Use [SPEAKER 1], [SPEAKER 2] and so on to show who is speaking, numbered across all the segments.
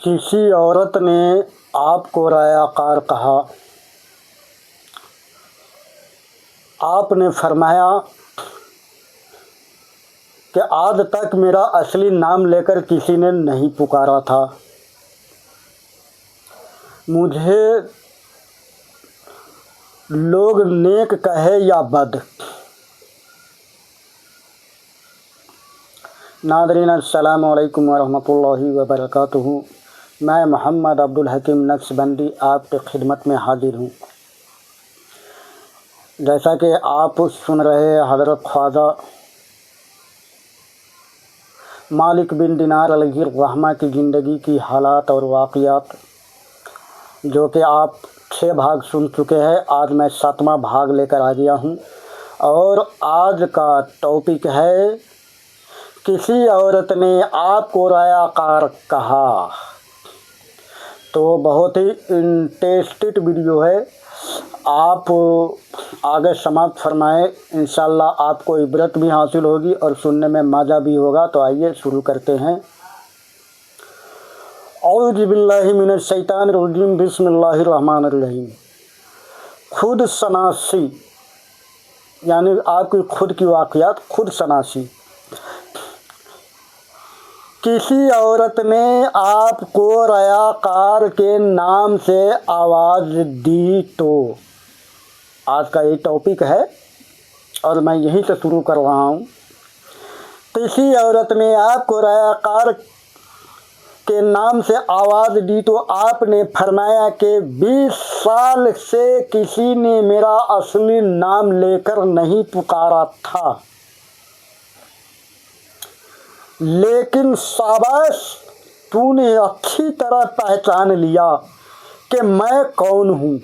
[SPEAKER 1] किसी औरत ने आपको रायाकार कहा। आपने फरमाया कि आज तक मेरा असली नाम लेकर किसी ने नहीं पुकारा था। मुझे लोग नेक कहे या बद। नादरीन अस्सलामु अलैकुम वरहमतुल्लाहि वबरकातुहू। मैं मोहम्मद अब्दुल हकीम नक्शबंदी आपके खिदमत में हाजिर हूँ। जैसा कि आप सुन रहे हैं हज़रत ख्वाजा मालिक बिन दिनार अलैहि रहमा की ज़िंदगी की हालात और वाक़ियात, जो कि आप 6 भाग सुन चुके हैं। आज मैं 7वां भाग लेकर आ गया हूँ और आज का टॉपिक है किसी औरत ने आपको रायाकार कहा। तो बहुत ही इंटरेस्टेड वीडियो है, आप आगे समाप्त फरमाएं। इंशाल्लाह आपको इबरत भी हासिल होगी और सुनने में मज़ा भी होगा। तो आइए शुरू करते हैं। औज़ु बिल्लाहि मिनश शैतानिर रजीम, बिस्मिल्लाहिर रहमानिर रहीम। खुद शनासी यानी आपकी खुद की वाक़ियात, खुद शनासी। किसी औरत ने आपको रायाकार के नाम से आवाज़ दी। तो आज का ये टॉपिक है और मैं यहीं से शुरू कर रहा हूँ। किसी औरत ने आपको रायाकार के नाम से आवाज़ दी तो आपने फरमाया कि 20 साल से किसी ने मेरा असली नाम लेकर नहीं पुकारा था, लेकिन शाबाश, तूने अच्छी तरह पहचान लिया कि मैं कौन हूँ।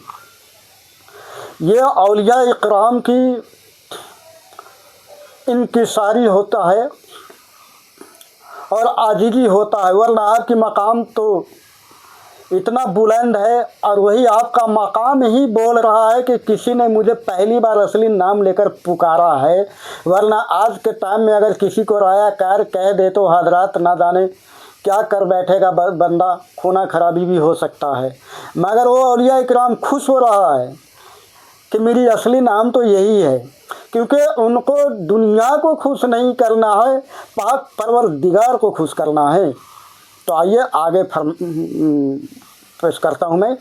[SPEAKER 1] ये औलिया इकराम की इंकिसारी होता है और आजिज़ी होता है, वरना आपकी मकाम तो इतना बुलंद है और वही आपका मकाम ही बोल रहा है कि किसी ने मुझे पहली बार असली नाम लेकर पुकारा है। वरना आज के टाइम में अगर किसी को रायाकार कह दे तो हजरात ना जाने क्या कर बैठेगा बंदा, खूना खराबी भी हो सकता है। मगर वो औलिया इकराम खुश हो रहा है कि मेरी असली नाम तो यही है, क्योंकि उनको दुनिया को खुश नहीं करना है, पाक परवरदिगार को खुश करना है। तो आइए आगे पेश करता हूँ मैं।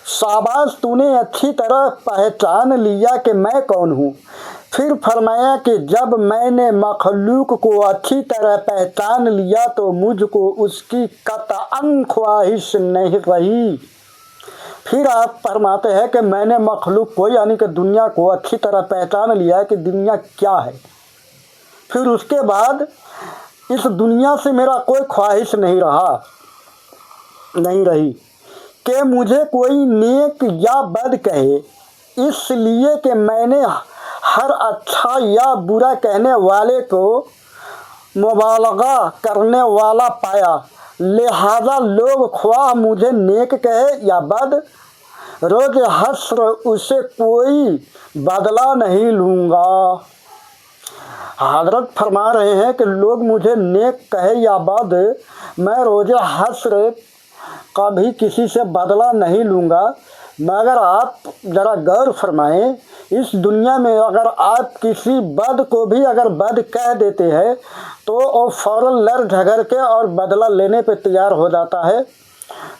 [SPEAKER 1] शाबाश, तूने अच्छी तरह पहचान लिया कि मैं कौन हूँ। फिर फरमाया कि जब मैंने मखलूक को अच्छी तरह पहचान लिया तो मुझको उसकी कतअन ख्वाहिश नहीं रही। फिर आप फरमाते हैं कि मैंने मखलूक को यानी कि दुनिया को अच्छी तरह पहचान लिया कि दुनिया क्या है। फिर उसके बाद इस दुनिया से मेरा कोई ख्वाहिश नहीं रही कि मुझे कोई नेक या बद कहे, इसलिए कि मैंने हर अच्छा या बुरा कहने वाले को मुबालगा करने वाला पाया। लिहाजा लोग ख्वाह मुझे नेक कहे या बद, रोज़ हश्र उसे कोई बदला नहीं लूँगा। हज़रत फरमा रहे हैं कि लोग मुझे नेक कहे या बद, मैं रोज़ हश्र कभी किसी से बदला नहीं लूँगा। मगर आप ज़रा गौर फरमाएं, इस दुनिया में अगर आप किसी बद को भी अगर बद कह देते हैं तो वो फ़ौरन लड़ झगड़ के और बदला लेने पे तैयार हो जाता है।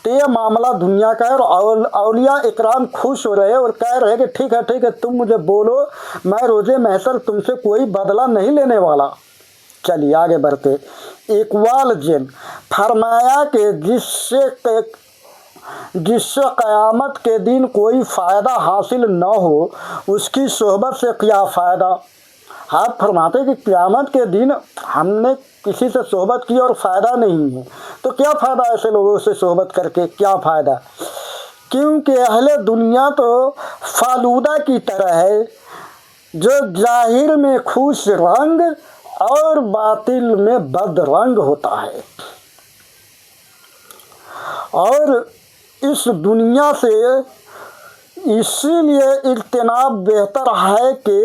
[SPEAKER 1] तो ये मामला दुनिया का है और औलिया इकराम खुश हो रहे हैं और कह रहे हैं कि ठीक है तुम मुझे बोलो, मैं रोज़े महशर तुमसे कोई बदला नहीं लेने वाला। चलिए आगे बढ़ते। इकबाल जिन फरमाया कि जिससे क़यामत के दिन कोई फ़ायदा हासिल न हो, उसकी सोहबत से क्या फ़ायदा। आप फरमाते कि क़यामत के दिन हमने किसी से सोहबत की और फ़ायदा नहीं है, तो क्या फ़ायदा ऐसे लोगों से सोहबत करके, क्या फ़ायदा। क्योंकि अहले दुनिया तो फालूदा की तरह है, जो ज़ाहिर में खुश रंग और बातिल में बदरंग होता है। और इस दुनिया से इसीलिए इज्तनाब बेहतर है कि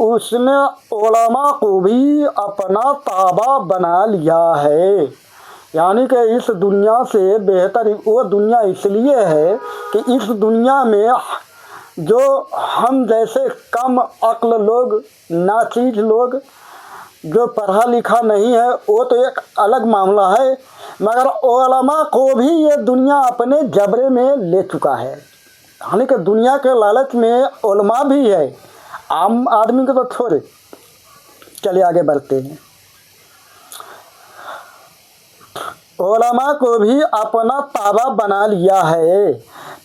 [SPEAKER 1] उसने उलमा को भी अपना ताबा बना लिया है। यानी कि इस दुनिया से बेहतर वो दुनिया इसलिए है कि इस दुनिया में जो हम जैसे कम अक्ल लोग, नाचीज लोग, जो पढ़ा लिखा नहीं है, वो तो एक अलग मामला है, मगर उलमा को भी ये दुनिया अपने जबरे में ले चुका है। यानी कि दुनिया के लालच में उलमा भी है, आम आदमी को तो छोड़े। चलिए आगे बढ़ते हैं। उलमा को भी अपना ताबा बना लिया है।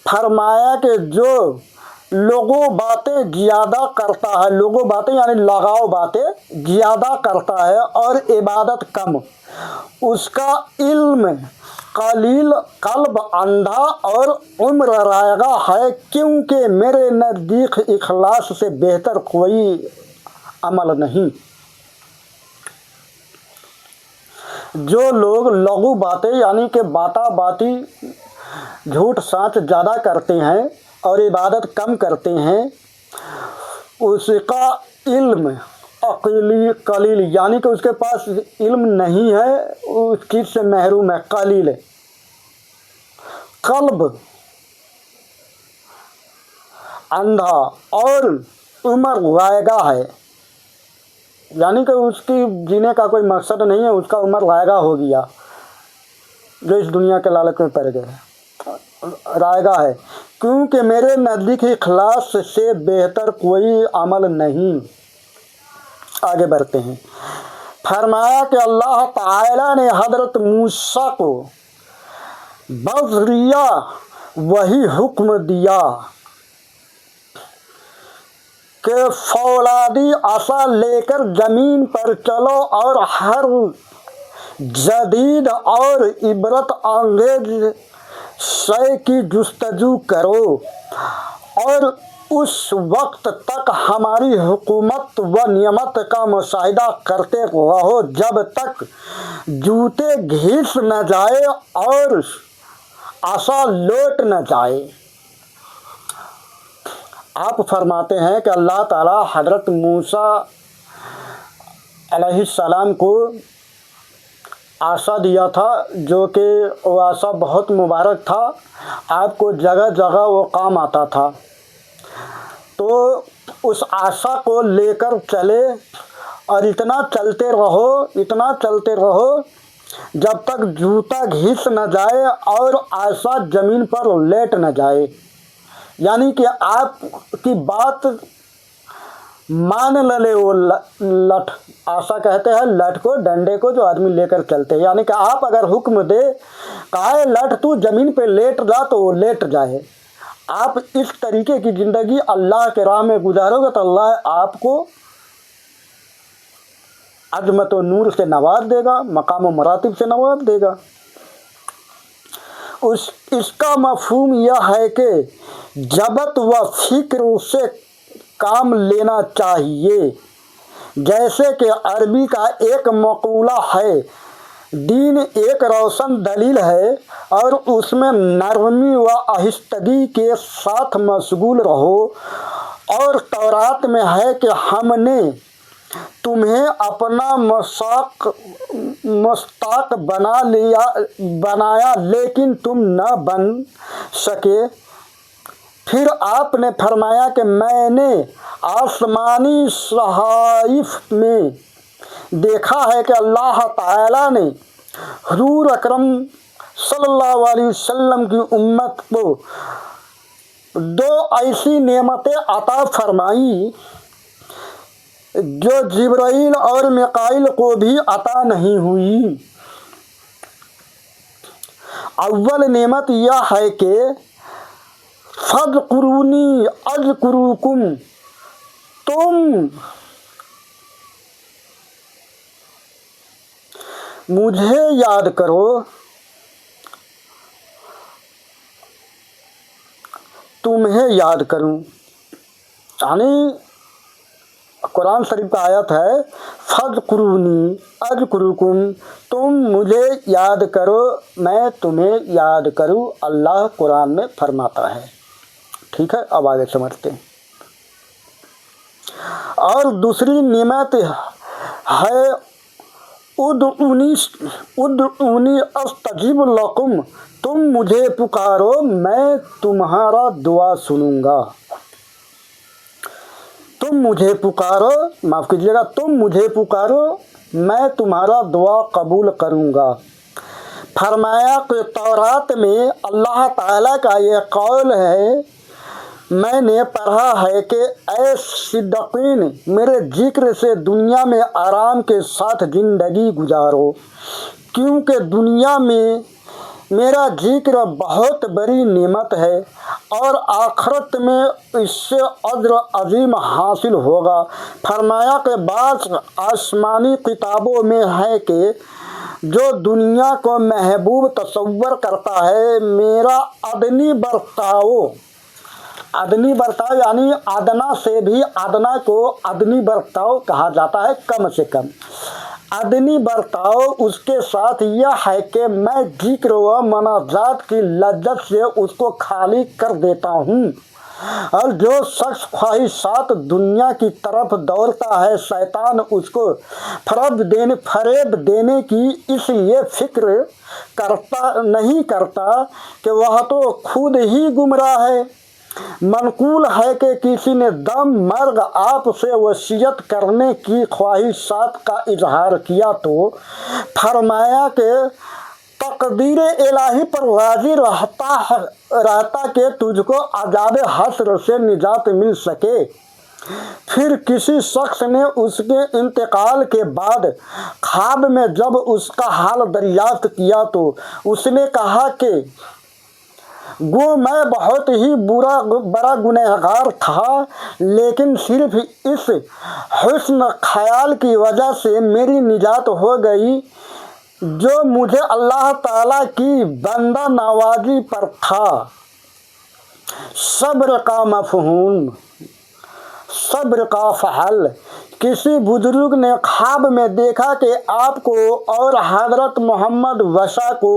[SPEAKER 1] फरमाया कि जो लोगों बातें ज़्यादा करता है, लोगों बातें यानी लगाव बातें ज़्यादा करता है और इबादत कम, उसका इल्म कलील, कल्ब अंधा और उम्र रायगा है, क्योंकि मेरे नज़दीक इखलास से बेहतर कोई अमल नहीं। जो लोग लघु बातें यानी कि बाता बाती, झूठ साँच ज़्यादा करते हैं और इबादत कम करते हैं, उसका इल्म अकीली कलील यानी कि उसके पास इल्म नहीं है, उस चीज़ से महरूम है, कलील है। कल्ब अंधा और उम्र गायगा है, यानी कि उसकी जीने का कोई मकसद नहीं है, उसका उम्र गायगा हो गया, जो इस दुनिया के लालच में पड़ गए, रायगा है, क्योंकि मेरे नज़दीक इखलास से बेहतर कोई अमल नहीं। आगे बढ़ते हैं। फरमाया कि अल्लाह ताला ने हज़रत मूसा को बज़रिया वही हुक्म दिया कि फौलादी आसा लेकर ज़मीन पर चलो और हर जदीद और इबरत अंगेज शय की जुस्तजू करो और उस वक्त तक हमारी हुकूमत व नियमत का मुशाहिदा करते रहो जब तक जूते घिस न जाए और आशा लौट न जाए। आप फरमाते हैं कि अल्लाह ताला हज़रत मूसा अलैहिस्सलाम को आशा दिया था, जो कि वो आशा बहुत मुबारक था, आपको जगह जगह वो काम आता था। तो उस आशा को लेकर चले और इतना चलते रहो जब तक जूता घिस न जाए और आशा ज़मीन पर लेट न जाए। यानी कि आपकी बात मान ले वो लठ, आशा कहते हैं लठ को, डंडे को जो आदमी लेकर चलते हैं। यानी कि आप अगर हुक्म दे, कहे लठ तू ज़मीन पे लेट जा, तो वो लेट जाए। आप इस तरीके की ज़िंदगी अल्लाह के राह में गुजारोगे तो अल्लाह आपको अज़मत व नूर से नवाज देगा, मकाम व मरातिब से नवाज देगा। इसका मफ़हूम यह है कि जबत व फ़िक्र से काम लेना चाहिए। जैसे कि अरबी का एक मक़ूला है, दीन एक रोशन दलील है और उसमें नरमी व आहिस्तगी के साथ मशगूल रहो। और तौरात में है कि हमने तुम्हें अपना मुस्ताक बनाया लेकिन तुम न बन सके। फिर आपने फरमाया कि मैंने आसमानी सहाइफ में देखा है कि अल्लाह ताला ने हुजूर अकरम सल्लल्लाहु अलैहि वसल्लम की उम्मत को दो ऐसी नेमतें अता फरमाई जो जिब्राइल और मिकाइल को भी अता नहीं हुई। अव्वल नेमत यह है कि फज़कुरूनी अज़कुरुकुम, तुम मुझे याद करो, तुम्हें याद करूं। यानी कुरान शरीफ का आयत है फज़कुरूनी अज़कुरुकुम, तुम मुझे याद करो मैं तुम्हें याद करूं, अल्लाह कुरान में फरमाता है। ठीक है, अब आगे समझते हैं। اور دوسری نعمت ہے ادعونی استجب لکم، تم مجھے پکارو میں تمہارا دعا سنوں گا، تم مجھے پکارو، معاف کیجیے گا، تم مجھے پکارو میں تمہارا دعا قبول کروں گا۔ فرمایا کہ تورات میں اللہ تعالیٰ کا یہ قول ہے، میں نے پڑھا ہے کہ اے صدیقین میرے ذکر سے دنیا میں آرام کے ساتھ زندگی گزارو، کیونکہ دنیا میں میرا ذکر بہت بڑی نعمت ہے اور آخرت میں اس سے اجر عظیم حاصل ہوگا۔ فرمایا کہ بعض آسمانی کتابوں میں ہے کہ جو دنیا کو محبوب تصور کرتا ہے، میرا ادنی برتاؤ یعنی ادنا سے بھی ادنا کو ادنی برتاؤ کہا جاتا ہے، کم سے کم ادنی برتاؤ اس کے ساتھ یہ ہے کہ میں ذکر و مناجات کی لذت سے اس کو خالی کر دیتا ہوں، اور جو شخص خواہشات دنیا کی طرف دوڑتا ہے، شیطان اس کو فریب دینے کی اس لیے فکر نہیں کرتا کہ وہ تو خود ہی گمراہ ہے۔ منقول ہے کہ کسی نے دم مرگ آپ سے وصیت کرنے کی خواہشات کا اظہار کیا تو فرمایا کہ تقدیر الہی پر راضی رہتا کہ تجھ کو عذاب حشر سے نجات مل سکے۔ پھر کسی شخص نے اس کے انتقال کے بعد خواب میں جب اس کا حال دریافت کیا تو اس نے کہا کہ گو میں بہت ہی بڑا گنہگار تھا، لیکن صرف اس حسن خیال کی وجہ سے میری نجات ہو گئی جو مجھے اللہ تعالیٰ کی بندہ نوازی پر تھا۔ صبر کا مفہوم، صبر کا فعل۔ کسی بزرگ نے خواب میں دیکھا کہ آپ کو اور حضرت محمد وسا کو،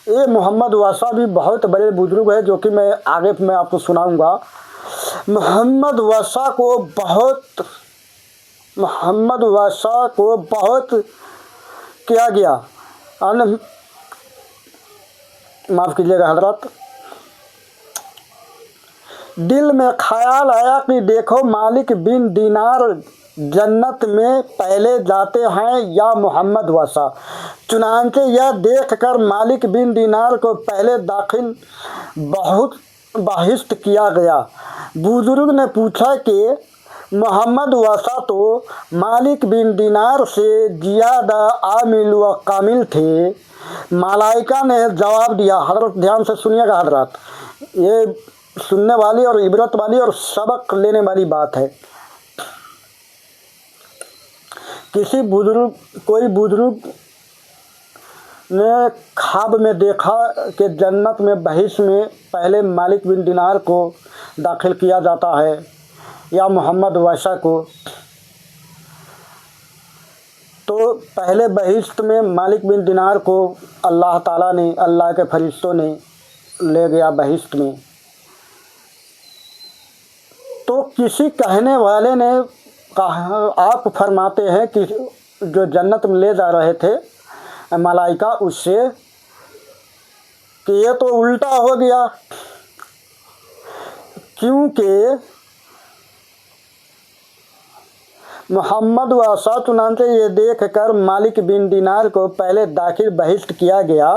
[SPEAKER 1] یہ محمد وسا بھی بہت بڑے بزرگ ہے جو کہ میں آگے میں آپ کو سناؤں گا۔ محمد وسا کو بہت کیا گیا، معاف کیجیے گا حضرت، دل میں خیال آیا کہ دیکھو مالک بن دینار جنت میں پہلے جاتے ہیں یا محمد وسا۔ چنانچہ یہ دیکھ کر مالک بن دینار کو پہلے داخل بہت بہشت کیا گیا۔ بزرگ نے پوچھا کہ محمد وسا تو مالک بن دینار سے زیادہ عامل و کامل تھے۔ ملائکہ نے جواب دیا، حضرت دھیان سے سنیے گا حضرات، یہ سننے والی اور عبرت والی اور سبق لینے والی بات ہے۔ کوئی بزرگ نے خواب میں دیکھا کہ جنت میں بہشت میں پہلے مالک بن دینار کو داخل کیا جاتا ہے یا محمد وسا کو، تو پہلے بہشت میں مالک بن دینار کو اللہ تعالیٰ نے، اللہ کے فرشتوں نے لے گیا بہشت میں۔ تو کسی کہنے والے نے کہا، آپ فرماتے ہیں کہ جو جنت میں لے جا رہے تھے ملائکہ اس سے، کہ یہ تو الٹا ہو گیا، کیونکہ محمد وسا، چنانچہ یہ دیکھ کر مالک بن دینار کو پہلے داخل بہشت کیا گیا۔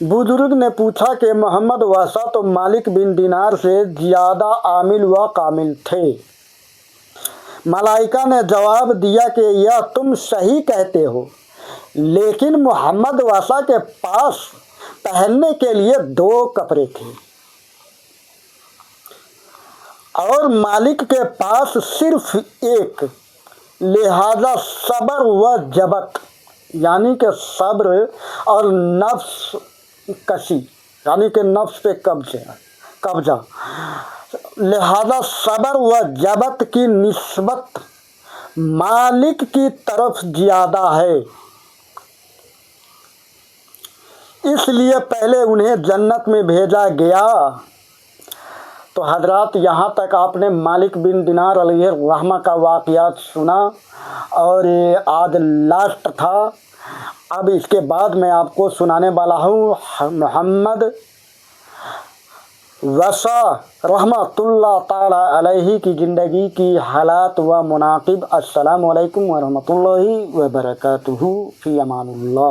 [SPEAKER 1] بزرگ نے پوچھا کہ محمد وسا تو مالک بن دینار سے زیادہ عامل و کامل تھے۔ ملائکہ نے جواب دیا کہ یہ تم صحیح کہتے ہو، لیکن محمد وسا کے پاس پہننے کے لیے 2 کپڑے تھے اور مالک کے پاس صرف 1، لہذا صبر و جبت یعنی کہ صبر اور نفس کشی یعنی کہ نفس پہ قبضہ، لہذا صبر و جبت کی نسبت مالک کی طرف زیادہ ہے، اس لیے پہلے انہیں جنت میں بھیجا گیا۔ تو حضرات یہاں تک آپ نے مالک بن دینار علیہ الرحمہ کا واقعات سنا اور یہ آج لاسٹ تھا. اب اس کے بعد میں آپ کو سنانے والا ہوں محمد وسع رحمۃ اللہ تعالی علیہ کی زندگی کی حالات و مناقب. السلام علیکم ورحمۃ اللہ وبرکاتہ. فی امان اللہ.